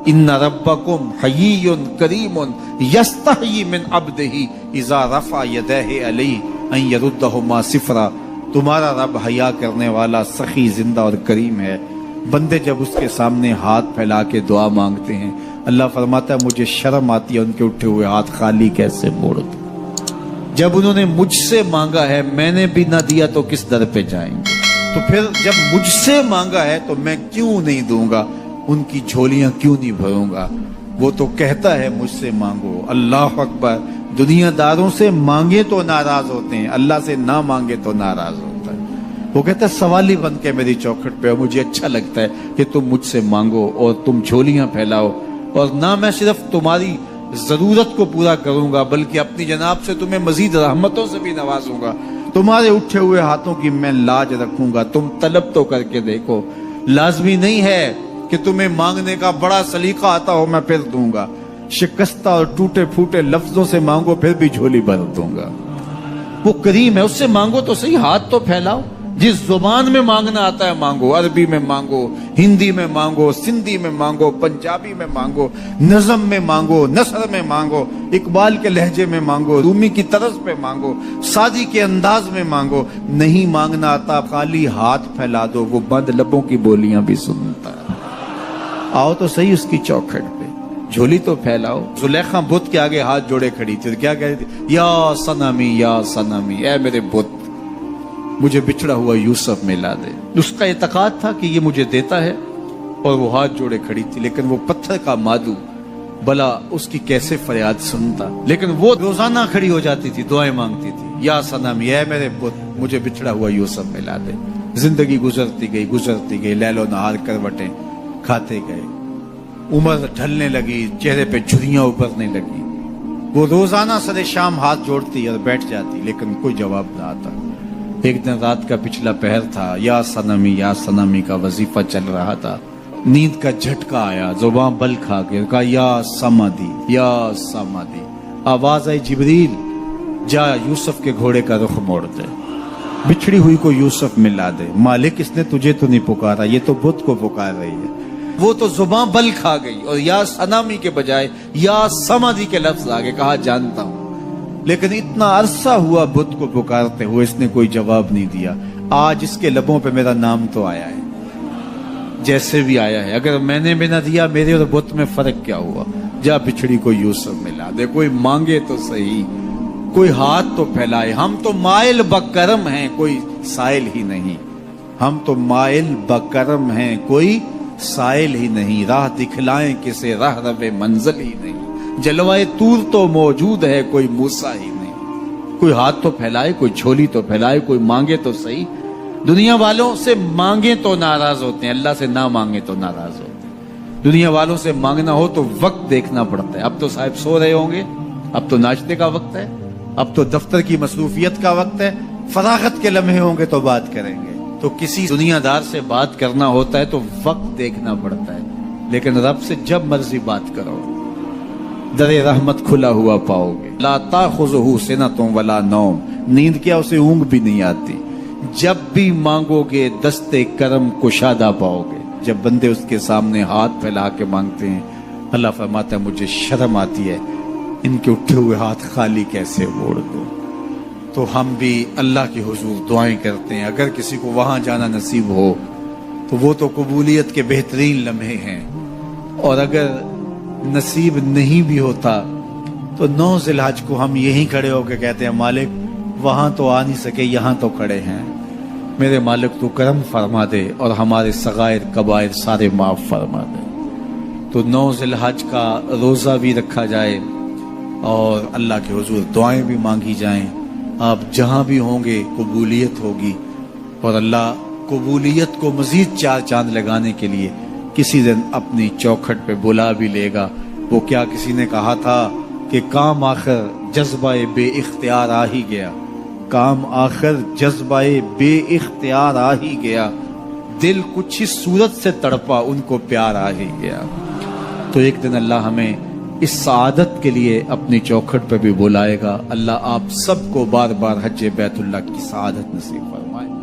इन्न रब्बकुम हय्युन करीमुन यस्तही मिन अब्दिही इज़ा रफ़ा यदैहि अलैहि अन यरुद्दहुमा सिफ़रा। तुम्हारा रब हया करने वाला, सखी, जिंदा और करीम है। बंदे जब उसके सामने हाथ फैला के दुआ मांगते हैं, अल्लाह फरमाता है मुझे शर्म आती है उनके उठे हुए हाथ खाली कैसे मोड़ दूं। जब उन्होंने मुझसे मांगा है, मैंने भी ना दिया तो किस दर पे जाएंगे। तो फिर जब मुझसे मांगा है तो मैं क्यों नहीं दूंगा, उनकी झोलियां क्यों नहीं भरूंगा। वो तो कहता है मुझसे मांगो। अल्लाह अकबर। दुनियादारों से मांगे तो नाराज होते हैं, अल्लाह से ना मांगे तो नाराज होता है। वो कहता है सवाली बन के मेरी चौखट पे हो, मुझे अच्छा लगता है कि तुम मुझसे मांगो और तुम झोलियां फैलाओ, और ना मैं सिर्फ तुम्हारी जरूरत को पूरा करूंगा बल्कि अपनी जनाब से तुम्हें मजीद रहमतों से भी नवाजूंगा। तुम्हारे उठे हुए हाथों की मैं लाज रखूंगा, तुम तलब तो करके देखो। लाजमी नहीं है कि तुम्हें मांगने का बड़ा सलीका आता हो मैं फिर दूंगा। शिकस्ता और टूटे फूटे लफ्जों से मांगो फिर भी झोली भर दूंगा। वो करीम है, उससे मांगो तो सही, हाथ तो फैलाओ। जिस जुबान में मांगना आता है मांगो, अरबी में मांगो, हिंदी में मांगो, सिंधी में मांगो, पंजाबी में मांगो, नज़म में मांगो, नसर में मांगो, इकबाल के लहजे में मांगो, रूमी की तरज पे मांगो, सादी के अंदाज में मांगो। नहीं मांगना आता, खाली हाथ फैला दो, वो बंद लबों की बोलियां भी सुनता है। आओ तो सही उसकी चौखट पे, झोली तो फैलाओ। जुलेखा बुत के आगे हाथ जोड़े खड़ी थी, क्या कह रही थी? या सनमी, या सनमी, ऐ मेरे बुत, मुझे बिछड़ा हुआ यूसुफ मिला दे। उसका इतकाद था कि ये मुझे देता है, और वो हाथ जोड़े खड़ी थी। लेकिन वो पत्थर का मादू भला उसकी कैसे फरियाद सुनता। लेकिन वो रोजाना खड़ी हो जाती थी, दुआएं मांगती थी, या सनमी, ऐ मेरे पुत, मुझे बिछड़ा हुआ यूसुफ मिला दे। जिंदगी गुजरती गई, लैलो नहार करवटें खाते गए। उम्र ढलने लगी, चेहरे पे झुर्रियां उभरने लगी। वो रोजाना सरे शाम हाथ जोड़ती और बैठ जाती, लेकिन कोई जवाब ना आता। एक दिन रात का पिछला पहर था, या सनमी का वजीफा चल रहा था। नींद का झटका आया, जुबान बल खा के कहा या समाधि, या समाधि। आवाज आई जिब्रील, जा यूसुफ के घोड़े का रुख मोड़ दे, बिछड़ी हुई को यूसुफ मिला दे। मालिक, इसने तुझे तो नहीं पुकारा, ये तो बुत को पुकार रही है। वो तो जुबान बल खा गई और या सनामी के बजाय या समाधि के लफ्ज आगे कहा जानता हूं। लेकिन इतना अरसा हुआ बुत को पुकारते हुए, इसने कोई जवाब नहीं दिया। आज इसके लबों पे मेरा नाम तो आया है, जैसे भी आया है। अगर मैंने भी ना दिया, मेरे और बुत में फर्क क्या हुआ? जा बिछड़ी को यूसुफ मिला दे। कोई मांगे तो सही, कोई हाथ तो फैलाए। हम तो माइल बकरम हैं, कोई साइल ही नहीं। हम तो माइल बकरम हैं, कोई साइल ही नहीं। राह दिखलाएं किसे, राह रवे मंजिल ही नहीं। जलवाए तूर तो मौजूद है, कोई मूसा ही नहीं। कोई हाथ तो फैलाए, कोई झोली तो फैलाए, कोई मांगे तो सही। दुनिया वालों से मांगे तो नाराज होते हैं, अल्लाह से ना मांगे तो नाराज होते हैं। दुनिया वालों से मांगना हो तो वक्त देखना पड़ता है। अब तो साहब सो रहे होंगे, अब तो नाचने का वक्त है, अब तो दफ्तर की मसरूफियत का वक्त है। फरागत के लम्हे होंगे तो बात करेंगे। तो किसी दुनियादार से बात करना होता है तो वक्त देखना पड़ता है। लेकिन रब से जब मर्जी बात करो, दरे रहमत खुला हुआ पाओगे। ला ताखुज़ुहु सिनतुन वला नौम, नींद क्या, उसे ऊंघ भी नहीं आती। जब भी मांगोगे दस्ते करम कुशादा पाओगे। जब बंदे उसके सामने हाथ फैला के मांगते हैं, अल्लाह फरमाता है मुझे शर्म आती है, इनके उठे हुए हाथ खाली कैसे मोड़ दो। तो हम भी अल्लाह के हुजूर दुआएं करते हैं। अगर किसी को वहां जाना नसीब हो तो वो तो कबूलियत के बेहतरीन लम्हे हैं, और अगर नसीब नहीं भी होता तो 9 ज़िलहज को हम यहीं खड़े होकर कहते हैं मालिक वहां तो आ नहीं सके, यहां तो खड़े हैं। मेरे मालिक तू करम फरमा दे और हमारे सगायर कबायर सारे माफ फरमा दे। तो 9 ज़िलहज का रोज़ा भी रखा जाए और अल्लाह के हुजूर दुआएं भी मांगी जाएं। आप जहां भी होंगे कबूलियत होगी, और अल्लाह कबूलियत को मजीद 4 चांद लगाने के लिए किसी दिन अपनी चौखट पे बुला भी लेगा। वो क्या किसी ने कहा था कि काम आखिर जज्बाए बे इख्तियार आ ही गया, काम आखिर जज्बाए बे इख्तियार आ ही गया, दिल कुछ ही सूरत से तड़पा उनको प्यार आ ही गया। तो एक दिन अल्लाह हमें इस सआदत के लिए अपनी चौखट पे भी बुलाएगा। अल्लाह आप सबको बार बार हज बैतुल्लाह की सआदत नसीब फरमाए।